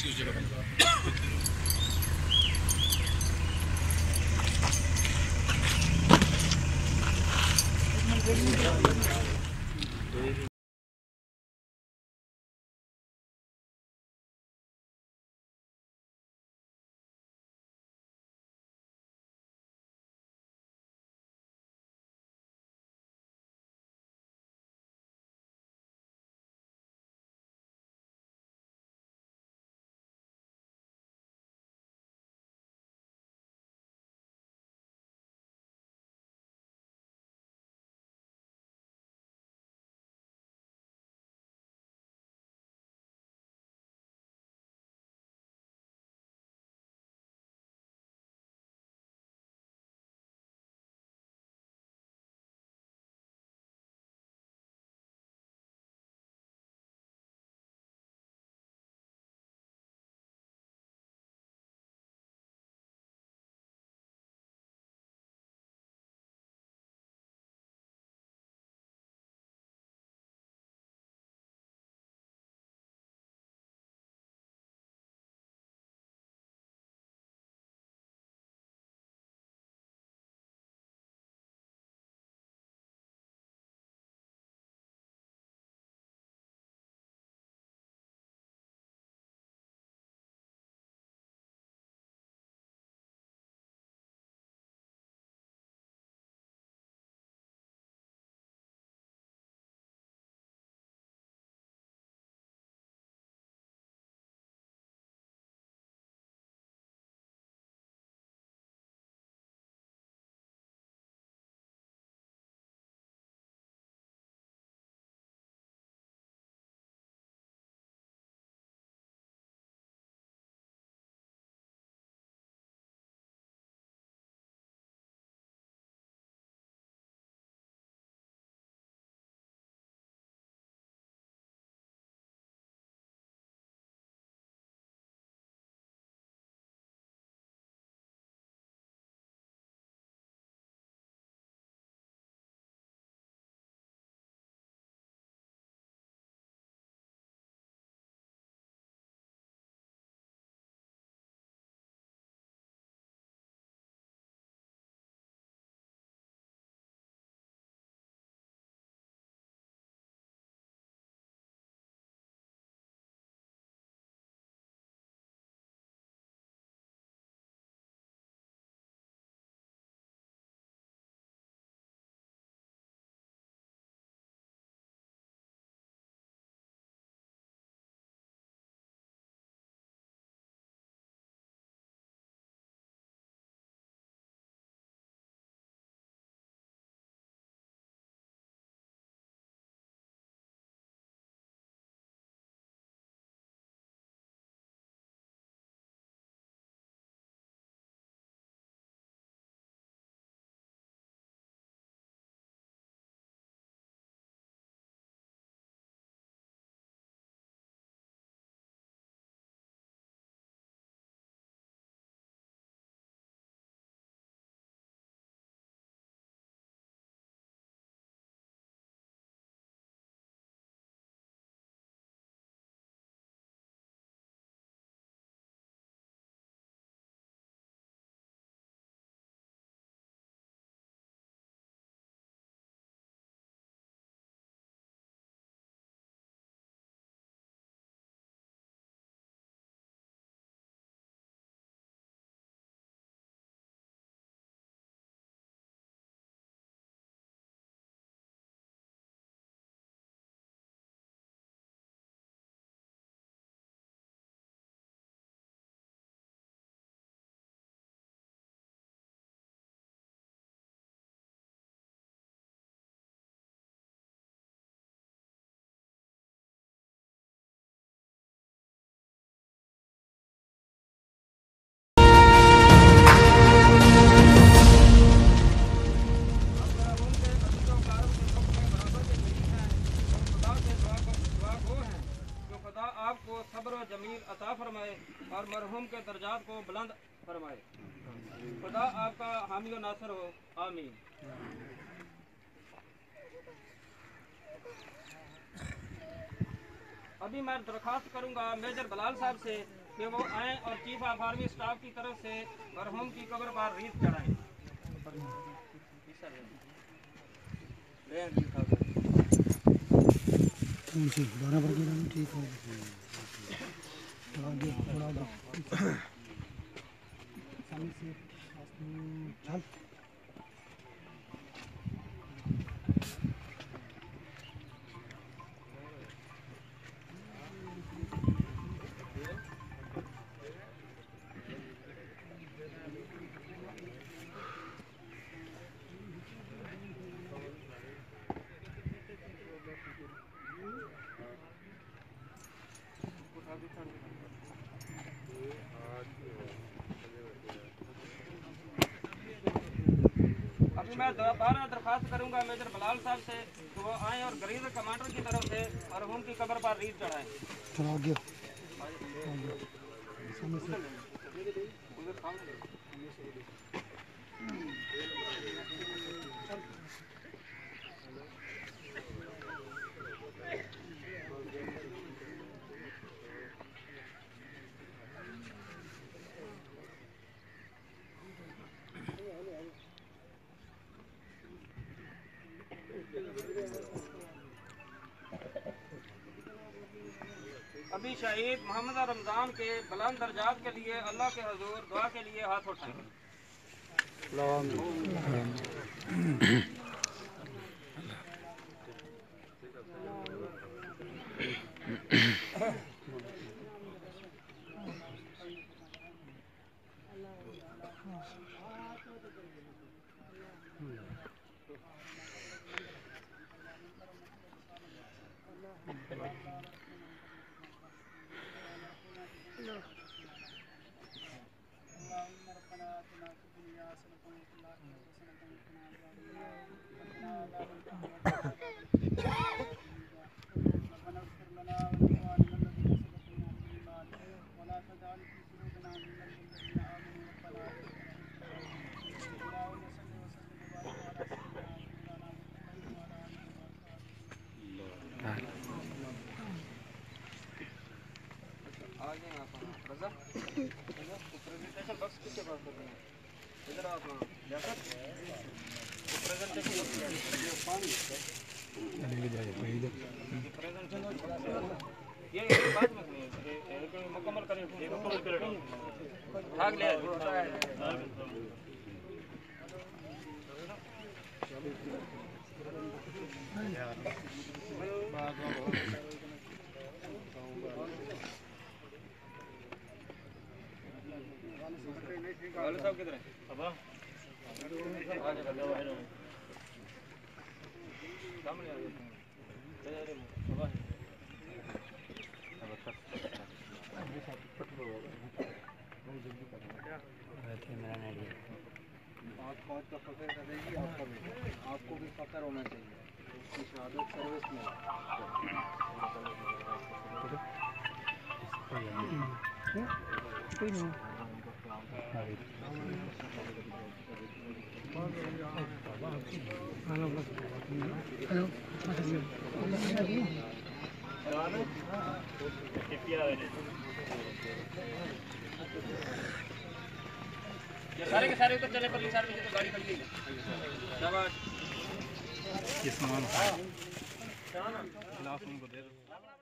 उस जगह खुदा आपको सब्र व जमील अता फरमाए और मरहूम के दर्जात को बुलंद फरमाए। खुदा आपका हामी व नासर हो, आमीन। अभी मैं दरख्वास्त करूंगा मेजर बलाल साहब से कि वो आएँ और चीफ ऑफ आर्मी स्टाफ की तरफ से मरहूम की कब्र पर रीत चढ़ाएं। ठीक हो चल। अभी मैं दोबारा दरख्वास्त करूंगा मेजर बलाल साहब से कि वो आएँ और गरीब कमांडर की तरफ से मरहूम की कब्र पर रीत चढ़ाएं। अभी शहीद मोहम्मद रमजान के बुलंद दर्जात के लिए अल्लाह के हुजूर दुआ के लिए हाथ उठाएं। प्रेजेंटेशन बॉक्स किसके पास कर रहे हैं? इधर आप ये बात में मुकम्मल करें भाग ले वाले साहब किधर हैं? अब सामने आ गए। पाँच का फकर करेगी आपका बेटा, आपको भी फकर होना चाहिए उसकी शहादत सर्विस में। ये सारे के सारे ऊपर चले पर सारे में तो गाड़ी खड़ी है। शाबाश। ये सामान गिलास उनको दे दो।